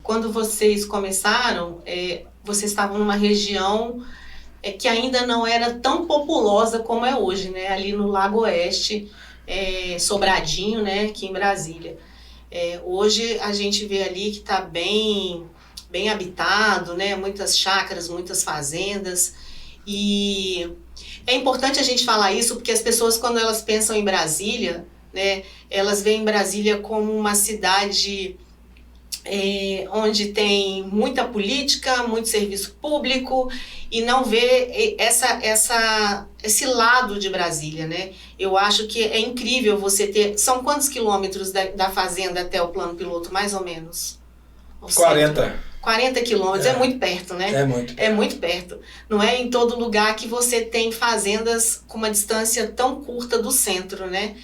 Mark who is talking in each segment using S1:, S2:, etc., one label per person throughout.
S1: quando vocês começaram, vocês estavam numa região que ainda não era tão populosa como é hoje, né? Ali no Lago Oeste, Sobradinho, né? Aqui em Brasília. Hoje a gente vê ali que está bem habitado, né? Muitas chácaras, muitas fazendas. E é importante a gente falar isso porque as pessoas, quando elas pensam em Brasília, né? Elas veem Brasília como uma cidade onde tem muita política, muito serviço público e não vê esse lado de Brasília, né? Eu acho que é incrível você ter... São quantos quilômetros da fazenda até o plano piloto, mais ou menos?
S2: 40.
S1: 40 quilômetros, é muito perto, né?
S2: É muito perto.
S1: É muito perto. Não é em todo lugar que você tem fazendas com uma distância tão curta do centro, né?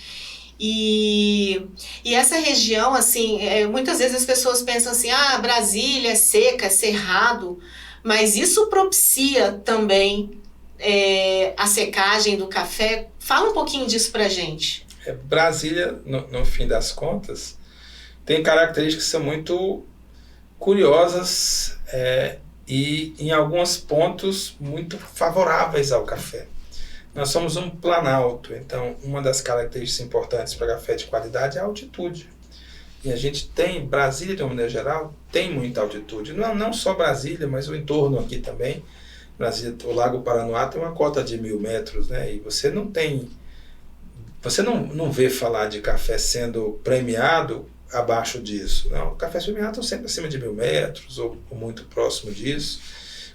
S1: E essa região, assim, muitas vezes as pessoas pensam assim, Brasília é seca, é cerrado, mas isso propicia também a secagem do café. Fala um pouquinho disso pra gente.
S2: Brasília, no fim das contas, tem características que são muito curiosas e em alguns pontos muito favoráveis ao café. Nós somos um planalto, então uma das características importantes para café de qualidade é a altitude. E a gente tem, Brasília de uma maneira geral, tem muita altitude. Não só Brasília, mas o entorno aqui também. Brasília, o Lago Paranoá tem uma cota de 1.000 metros, né? E você não vê falar de café sendo premiado abaixo disso. Não, o café premiado estão sempre acima de 1.000 metros ou muito próximo disso.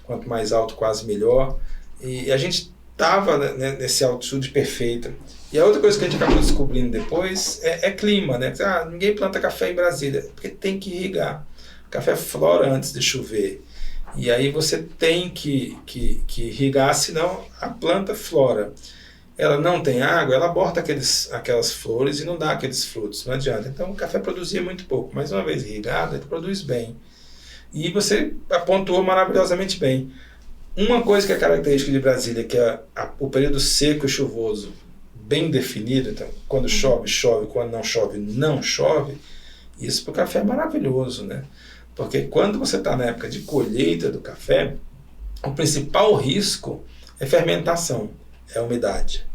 S2: Quanto mais alto, quase melhor. E a gente estava nesse altitude perfeita. E a outra coisa que a gente acabou descobrindo depois é clima, né? Ninguém planta café em Brasília, porque tem que irrigar. O café flora antes de chover. E aí você tem que irrigar, senão a planta flora. Ela não tem água, ela aborta aquelas flores e não dá aqueles frutos, não adianta. Então o café produzia muito pouco, mas uma vez irrigado, ele produz bem. E você pontuou maravilhosamente bem. Uma coisa que é característica de Brasília, que é o período seco e chuvoso bem definido, então quando chove, chove, quando não chove, não chove, isso para o café é maravilhoso, né? Porque quando você está na época de colheita do café, o principal risco é fermentação, é a umidade.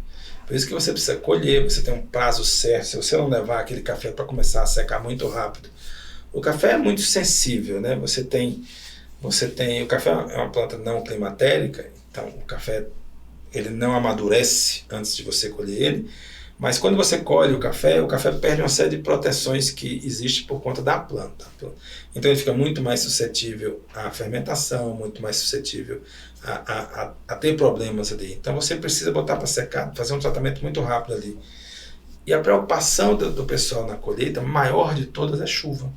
S2: Por isso que você precisa colher, você tem um prazo certo, se você não levar aquele café para começar a secar muito rápido. O café é muito sensível, né? O café é uma planta não climatérica, então o café ele não amadurece antes de você colher ele, mas quando você colhe o café perde uma série de proteções que existem por conta da planta. Então ele fica muito mais suscetível à fermentação, muito mais suscetível a ter problemas ali. Então você precisa botar para secar, fazer um tratamento muito rápido ali. E a preocupação do pessoal na colheita, maior de todas, é chuva.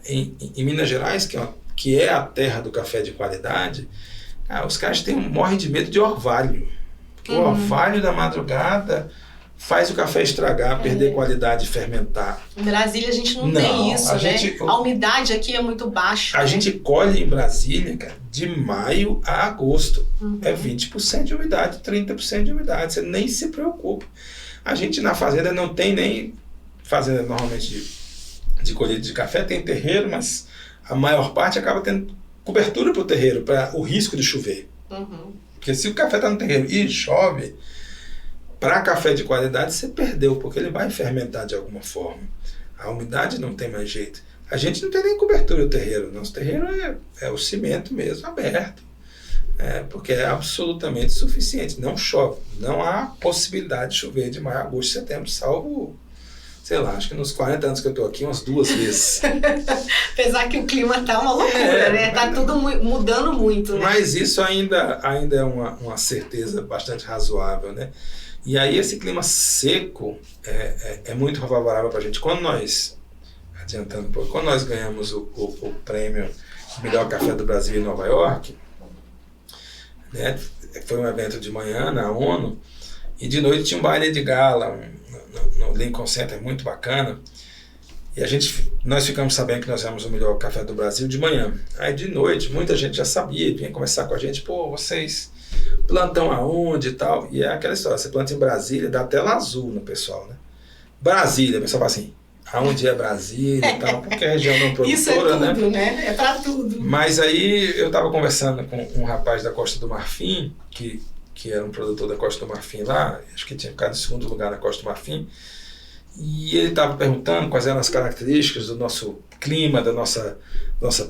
S2: Em Minas Gerais, que é a terra do café de qualidade, os caras morrem de medo de orvalho. Porque o orvalho da madrugada faz o café estragar, perder qualidade e fermentar.
S1: Em Brasília a gente não tem isso, né? A umidade aqui é muito baixa.
S2: A gente colhe em Brasília, cara, de maio a agosto. É 20% de umidade, 30% de umidade. Você nem se preocupa. A gente na fazenda não tem nem... Fazenda normalmente de colheita de café tem terreiro, mas a maior parte acaba tendo cobertura para o terreiro, para o risco de chover. Porque se o café está no terreiro e chove, para café de qualidade você perdeu, porque ele vai fermentar de alguma forma. A umidade não tem mais jeito. A gente não tem nem cobertura do terreiro. Nosso terreiro é o cimento mesmo, aberto. Porque é absolutamente suficiente. Não chove. Não há possibilidade de chover de maio, agosto, setembro, salvo... Sei lá, acho que nos 40 anos que eu estou aqui, umas 2 vezes.
S1: Apesar que o clima tá uma loucura, né? Tá tudo mudando muito, né?
S2: Mas isso ainda é uma certeza bastante razoável, né? E aí esse clima seco é muito favorável para a gente. Quando nós, adiantando um pouco, quando nós ganhamos o prêmio Melhor Café do Brasil em Nova York, né? Foi um evento de manhã na ONU, e de noite tinha um baile de gala, no Lincoln Center, muito bacana. E nós ficamos sabendo que nós éramos o melhor café do Brasil de manhã. Aí de noite, muita gente já sabia, vinha conversar com a gente, vocês plantam aonde e tal. E é aquela história, você planta em Brasília, dá tela azul no pessoal, né? Brasília, o pessoal fala assim, aonde é Brasília e tal, porque a região não é produtora,
S1: Isso é tudo, né? É para tudo.
S2: Mas aí eu estava conversando com um rapaz da Costa do Marfim, que era um produtor da Costa do Marfim lá, acho que tinha ficado em segundo lugar na Costa do Marfim, e ele estava perguntando quais eram as características do nosso clima, da nossa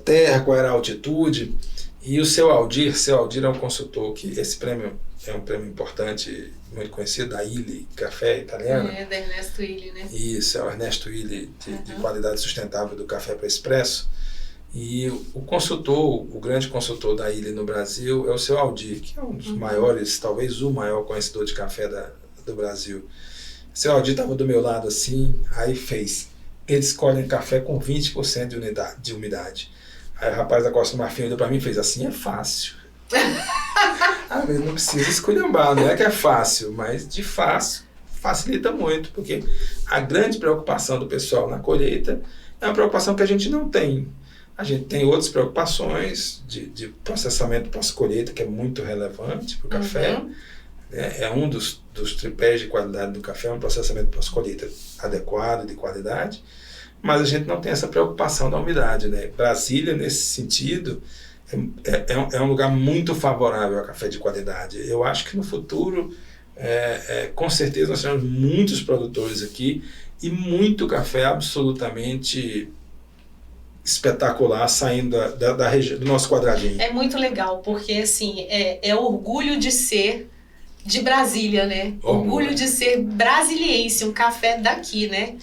S2: terra, qual era a altitude. E o seu Aldir é um consultor que esse prêmio é um prêmio importante, muito conhecido, da Illy Café Italiana.
S1: É, da Ernesto Illy, né?
S2: Isso, é o Ernesto Illy, de qualidade sustentável do café para expresso. E o consultor, o grande consultor da Illy no Brasil é o seu Aldir, que é um dos maiores, talvez o maior conhecedor de café do Brasil. O seu Aldir estava do meu lado assim, aí fez. Eles escolhem café com 20% de umidade. Aí o rapaz da Costa do Marfim olhou para mim e fez, assim é fácil. Mas não precisa esculhambar, não é que é fácil, mas de fácil facilita muito, porque a grande preocupação do pessoal na colheita é uma preocupação que a gente não tem. A gente tem outras preocupações de processamento pós-colheita, que é muito relevante para o café. É um dos tripés de qualidade do café, um processamento pós-colheita adequado, de qualidade. Mas a gente não tem essa preocupação da umidade, né? Brasília, nesse sentido, é um lugar muito favorável a café de qualidade. Eu acho que no futuro, com certeza, nós teremos muitos produtores aqui e muito café absolutamente espetacular saindo da região, do nosso quadradinho.
S1: É muito legal, porque assim, é orgulho de ser de Brasília, né? Orgulho de ser brasiliense, um café daqui, né?